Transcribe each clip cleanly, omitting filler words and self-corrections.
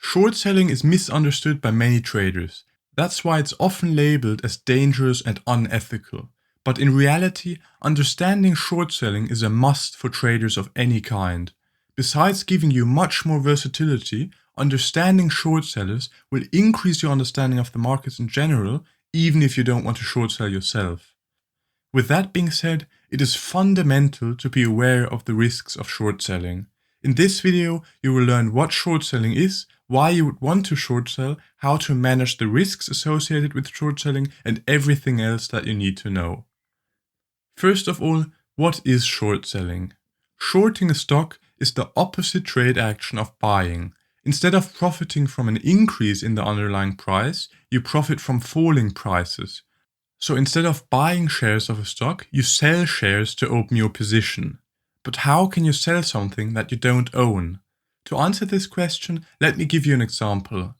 Short selling is misunderstood by many traders. That's why it's often labeled as dangerous and unethical. But in reality, understanding short selling is a must for traders of any kind. Besides giving you much more versatility, understanding short sellers will increase your understanding of the markets in general, even if you don't want to short sell yourself. With that being said, it is fundamental to be aware of the risks of short selling. In this video, you will learn what short selling is, why you would want to short sell, how to manage the risks associated with short selling, and everything else that you need to know. First of all, what is short selling? Shorting a stock is the opposite trade action of buying. Instead of profiting from an increase in the underlying price, you profit from falling prices. So instead of buying shares of a stock, you sell shares to open your position. But how can you sell something that you don't own? To answer this question, let me give you an example.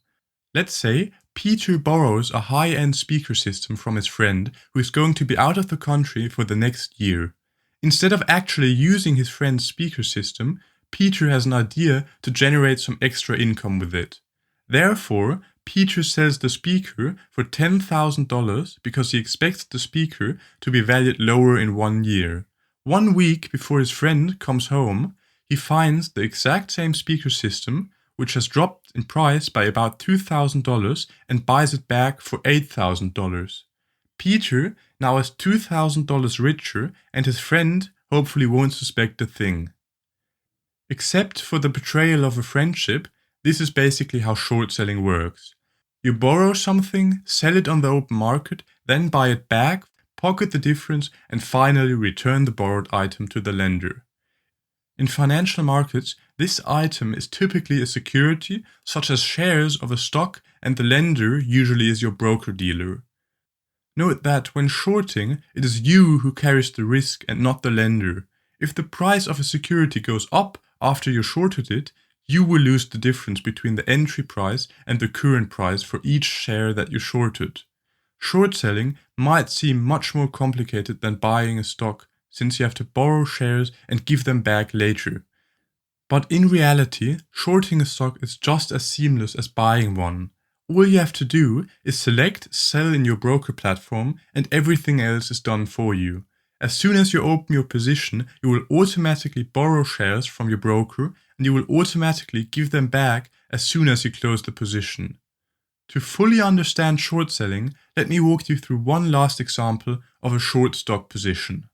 Let's say Peter borrows a high-end speaker system from his friend who is going to be out of the country for the next year. Instead of actually using his friend's speaker system, Peter has an idea to generate some extra income with it. Therefore, Peter sells the speaker for $10,000 because he expects the speaker to be valued lower in 1 year. 1 week before his friend comes home, he finds the exact same speaker system, which has dropped in price by about $2,000, and buys it back for $8,000. Peter now is $2,000 richer, and his friend hopefully won't suspect a thing. Except for the betrayal of a friendship, this is basically how short selling works. You borrow something, sell it on the open market, then buy it back, pocket the difference, and finally return the borrowed item to the lender. In financial markets, this item is typically a security, such as shares of a stock, and the lender usually is your broker-dealer. Note that when shorting, it is you who carries the risk and not the lender. If the price of a security goes up after you shorted it, you will lose the difference between the entry price and the current price for each share that you shorted. Short selling might seem much more complicated than buying a stock, since you have to borrow shares and give them back later. But in reality, shorting a stock is just as seamless as buying one. All you have to do is select sell in your broker platform, and everything else is done for you. As soon as you open your position, you will automatically borrow shares from your broker, and you will automatically give them back as soon as you close the position. To fully understand short selling, let me walk you through one last example of a short stock position.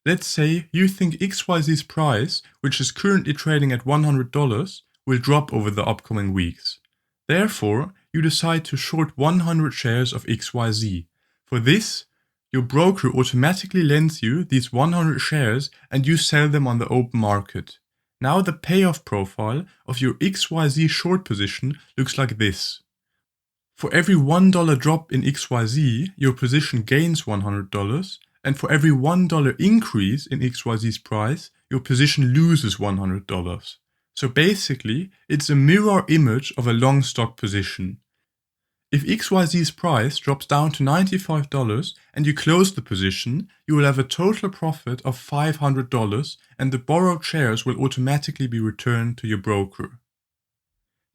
Let's say you think XYZ's price, which is currently trading at $100, will drop over the upcoming weeks. Therefore, you decide to short 100 shares of XYZ. For this, your broker automatically lends you these 100 shares and you sell them on the open market. Now the payoff profile of your XYZ short position looks like this. For every $1 drop in XYZ, your position gains $100, and for every $1 increase in XYZ's price, your position loses $100. So basically, it's a mirror image of a long stock position. If XYZ's price drops down to $95 and you close the position, you will have a total profit of $500, and the borrowed shares will automatically be returned to your broker.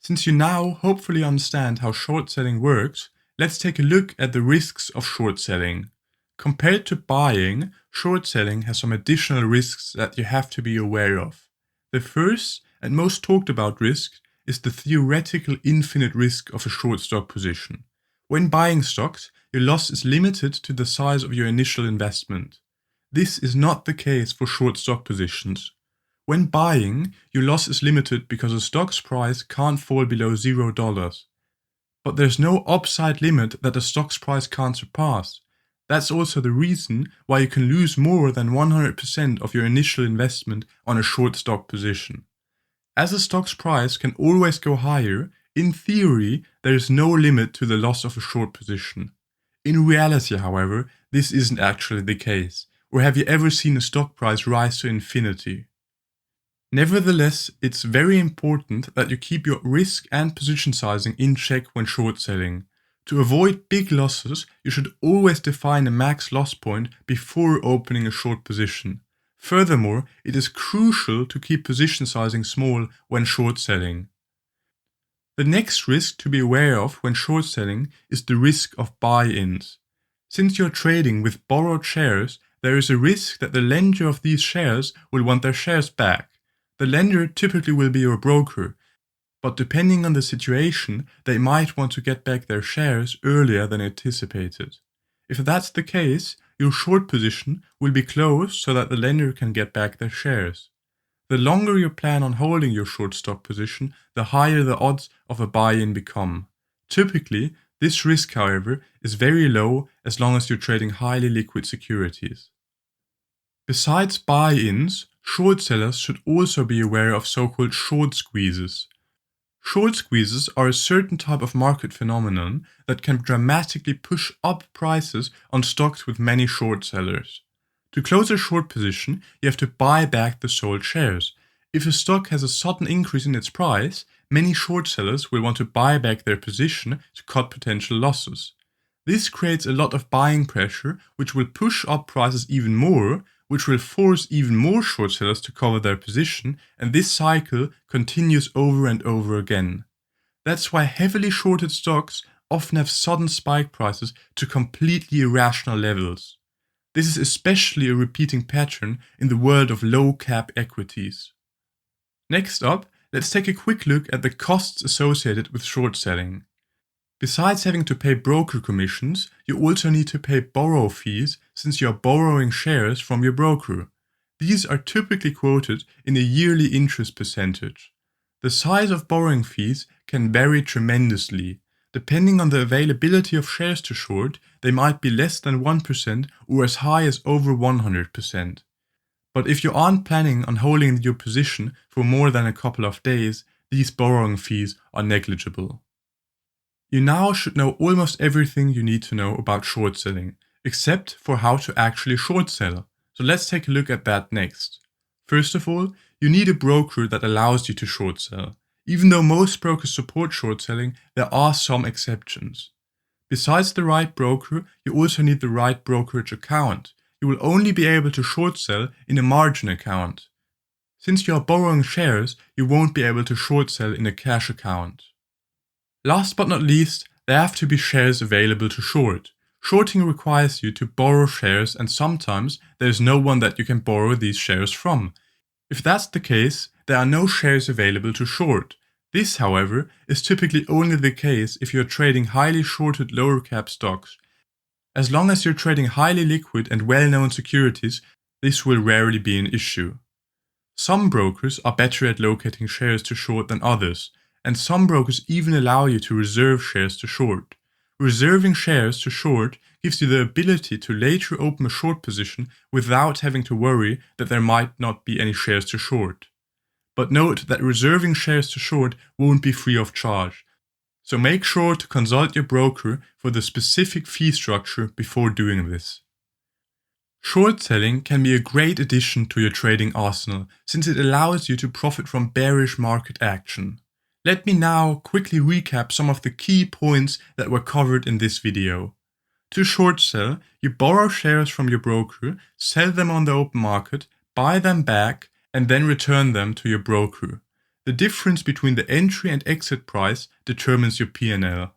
Since you now hopefully understand how short selling works, let's take a look at the risks of short selling. Compared to buying, short selling has some additional risks that you have to be aware of. The first and most talked about risk is the theoretical infinite risk of a short stock position. When buying stocks, your loss is limited to the size of your initial investment. This is not the case for short stock positions. When buying, your loss is limited because a stock's price can't fall below $0. But there's no upside limit that a stock's price can't surpass. That's also the reason why you can lose more than 100% of your initial investment on a short stock position. As a stock's price can always go higher, in theory, there is no limit to the loss of a short position. In reality, however, this isn't actually the case. Or have you ever seen a stock price rise to infinity? Nevertheless, it's very important that you keep your risk and position sizing in check when short selling. To avoid big losses, you should always define a max loss point before opening a short position. Furthermore, it is crucial to keep position sizing small when short selling. The next risk to be aware of when short selling is the risk of buy-ins. Since you're trading with borrowed shares, there is a risk that the lender of these shares will want their shares back. The lender typically will be your broker, but depending on the situation, they might want to get back their shares earlier than anticipated. If that's the case, your short position will be closed so that the lender can get back their shares. The longer you plan on holding your short stock position, the higher the odds of a buy-in become. Typically, this risk, however, is very low as long as you're trading highly liquid securities. Besides buy-ins, short sellers should also be aware of so-called short squeezes. Short squeezes are a certain type of market phenomenon that can dramatically push up prices on stocks with many short sellers. To close a short position, you have to buy back the sold shares. If a stock has a sudden increase in its price, many short sellers will want to buy back their position to cut potential losses. This creates a lot of buying pressure, which will push up prices even more, which will force even more short sellers to cover their position, and this cycle continues over and over again. That's why heavily shorted stocks often have sudden spike prices to completely irrational levels. This is especially a repeating pattern in the world of low cap equities. Next up, let's take a quick look at the costs associated with short selling. Besides having to pay broker commissions, you also need to pay borrow fees since you are borrowing shares from your broker. These are typically quoted in a yearly interest percentage. The size of borrowing fees can vary tremendously. Depending on the availability of shares to short, they might be less than 1% or as high as over 100%. But if you aren't planning on holding your position for more than a couple of days, these borrowing fees are negligible. You now should know almost everything you need to know about short selling, except for how to actually short sell. So let's take a look at that next. First of all, you need a broker that allows you to short sell. Even though most brokers support short selling, there are some exceptions. Besides the right broker, you also need the right brokerage account. You will only be able to short sell in a margin account. Since you are borrowing shares, you won't be able to short sell in a cash account. Last but not least, there have to be shares available to short. Shorting requires you to borrow shares, and sometimes there is no one that you can borrow these shares from. If that's the case, there are no shares available to short. This, however, is typically only the case if you're trading highly shorted lower cap stocks. As long as you're trading highly liquid and well-known securities, this will rarely be an issue. Some brokers are better at locating shares to short than others, and some brokers even allow you to reserve shares to short. Reserving shares to short gives you the ability to later open a short position without having to worry that there might not be any shares to short. But note that reserving shares to short won't be free of charge, so make sure to consult your broker for the specific fee structure before doing this. Short selling can be a great addition to your trading arsenal since it allows you to profit from bearish market action. Let me now quickly recap some of the key points that were covered in this video. To short sell, you borrow shares from your broker, sell them on the open market, buy them back, and then return them to your broker. The difference between the entry and exit price determines your P&L.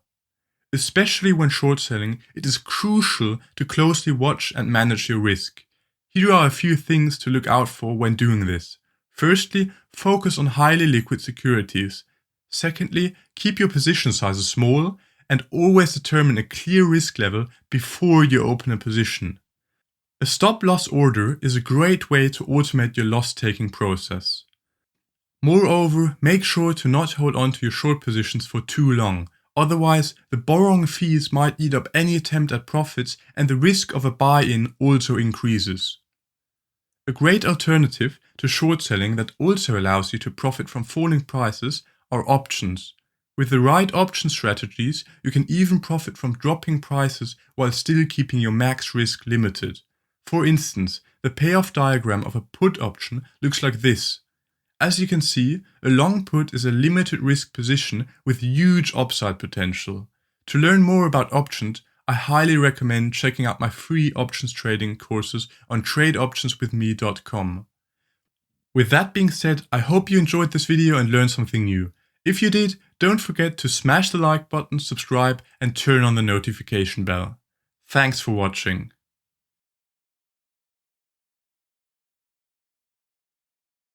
Especially when short selling, it is crucial to closely watch and manage your risk. Here are a few things to look out for when doing this. Firstly, focus on highly liquid securities. Secondly, keep your position sizes small and always determine a clear risk level before you open a position. A stop-loss order is a great way to automate your loss-taking process. Moreover, make sure to not hold on to your short positions for too long. Otherwise, the borrowing fees might eat up any attempt at profits and the risk of a buy-in also increases. A great alternative to short selling that also allows you to profit from falling prices are options. With the right option strategies, you can even profit from dropping prices while still keeping your max risk limited. For instance, the payoff diagram of a put option looks like this. As you can see, a long put is a limited risk position with huge upside potential. To learn more about options, I highly recommend checking out my free options trading courses on tradeoptionswithme.com. With that being said, I hope you enjoyed this video and learned something new. If you did, don't forget to smash the like button, subscribe, and turn on the notification bell. Thanks for watching.